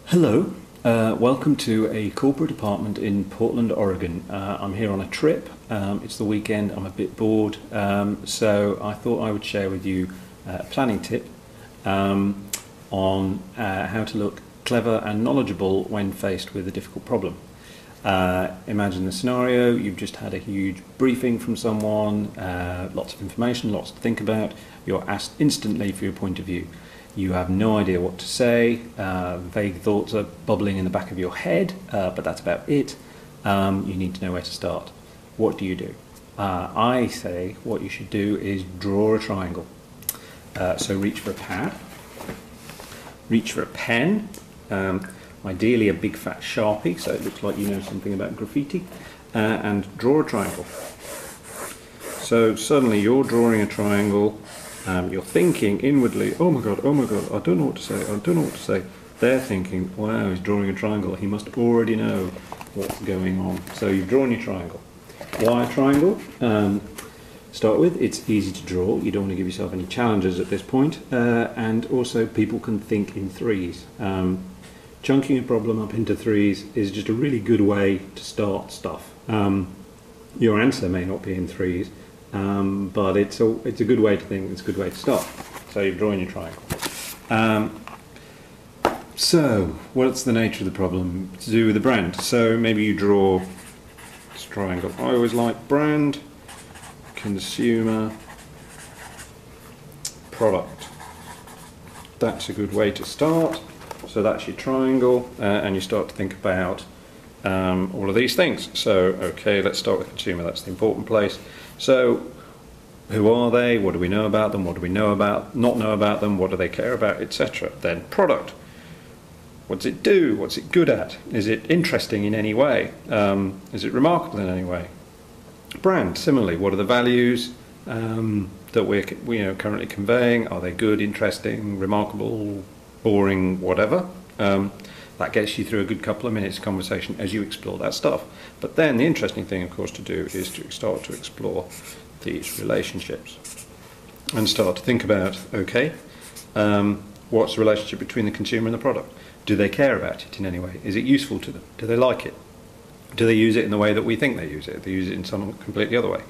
Hello, welcome to a corporate apartment in Portland, Oregon. I'm here on a trip. It's the weekend, I'm a bit bored, so I thought I would share with you a planning tip on how to look clever and knowledgeable when faced with a difficult problem. Imagine the scenario: you've just had a huge briefing from someone, lots of information, lots to think about. You're asked instantly for your point of view. You have no idea what to say, vague thoughts are bubbling in the back of your head, but that's about it. You need to know where to start. What do you do? I say what you should do is draw a triangle. So reach for a pad, reach for a pen, ideally a big fat Sharpie so it looks like you know something about graffiti, and draw a triangle. So suddenly you're drawing a triangle. You're thinking inwardly, oh my god, I don't know what to say, I don't know what to say. They're thinking, wow, he's drawing a triangle, he must already know what's going on. So you've drawn your triangle. Why a triangle? Start with, it's easy to draw, you don't want to give yourself any challenges at this point, and also people can think in threes. Chunking a problem up into threes is just a really good way to start stuff. Your answer may not be in threes, but it's a good way to think, it's a good way to start. So you're drawing your triangle. So what's the nature of the problem? To do with the brand. So maybe you draw this triangle. I always like brand, consumer, product. That's a good way to start. So that's your triangle, and you start to think about all of these things. So okay, let's start with consumer, that's the important place. So who are they? What do we know about them? What do we know about, not know about them? What do they care about, etc. Then product. What does it do? What's it good at? Is it interesting in any way? Is it remarkable in any way? Brand, similarly, what are the values that we're currently conveying? Are they good, interesting, remarkable, boring, whatever? That gets you through a good couple of minutes of conversation as you explore that stuff. But then the interesting thing, of course, to do is to start to explore these relationships and start to think about, okay, what's the relationship between the consumer and the product? Do they care about it in any way? Is it useful to them? Do they like it? Do they use it in the way that we think they use it? Do they use it in some completely other way?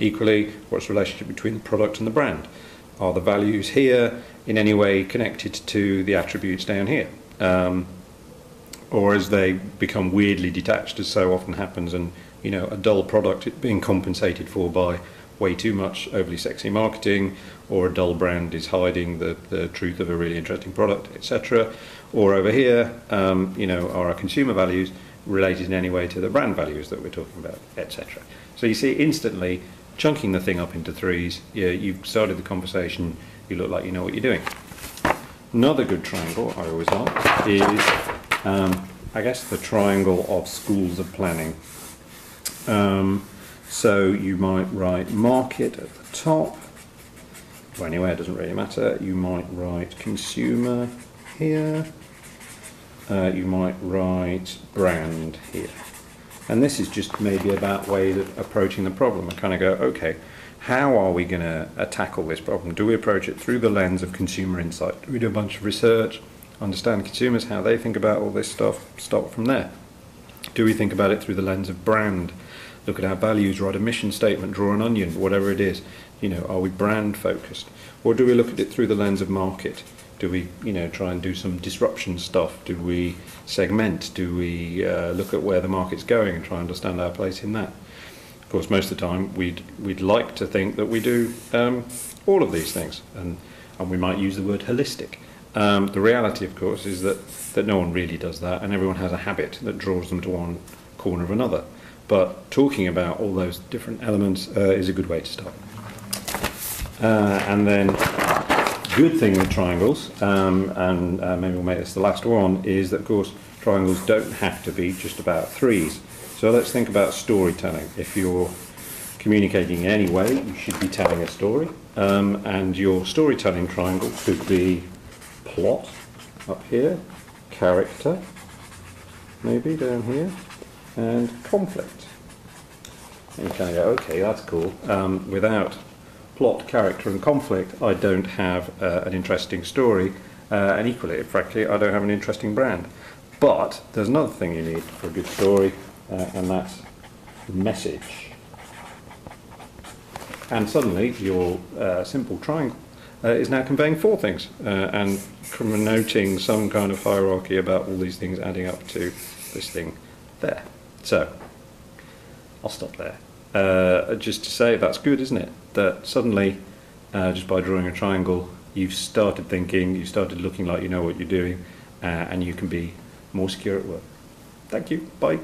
Equally, what's the relationship between the product and the brand? Are the values here in any way connected to the attributes down here? Or as they become weirdly detached, as so often happens, and a dull product being compensated for by way too much overly sexy marketing, or a dull brand is hiding the truth of a really interesting product, etc. Or over here, are our consumer values related in any way to the brand values that we're talking about, etc. So you see, instantly chunking the thing up into threes, you've started the conversation, you look like you know what you're doing. Another good triangle I always like is, I guess, the triangle of schools of planning. So you might write market at the top, or anywhere, it doesn't really matter. You might write consumer here, you might write brand here. And this is just maybe about ways of approaching the problem. I kind of go, okay, how are we going to tackle this problem? Do we approach it through the lens of consumer insight? Do we do a bunch of research, understand consumers, how they think about all this stuff, start from there? Do we think about it through the lens of brand? Look at our values, write a mission statement, draw an onion, whatever it is. Are we brand focused? Or do we look at it through the lens of market? Do we, try and do some disruption stuff? Do we segment? Do we look at where the market's going and try and understand our place in that? Of course, most of the time we'd like to think that we do all of these things, and we might use the word holistic. The reality, of course, is that no one really does that, and everyone has a habit that draws them to one corner or another. But talking about all those different elements is a good way to start. And then, good thing with triangles, and maybe we'll make this the last one, is that, of course, triangles don't have to be just about threes. So let's think about storytelling. If you're communicating in any way, you should be telling a story, and your storytelling triangle could be plot up here, character maybe down here, and conflict. And you kind of go, okay, that's cool. Without plot, character and conflict, I don't have an interesting story, and equally, frankly, I don't have an interesting brand. But there's another thing you need for a good story, and that's the message. And suddenly your simple triangle is now conveying four things and connoting some kind of hierarchy about all these things adding up to this thing there. So I'll stop there. Just to say that's good, isn't it? That suddenly, just by drawing a triangle, you've started thinking, you started looking like you know what you're doing, and you can be more secure at work. Thank you. Bye.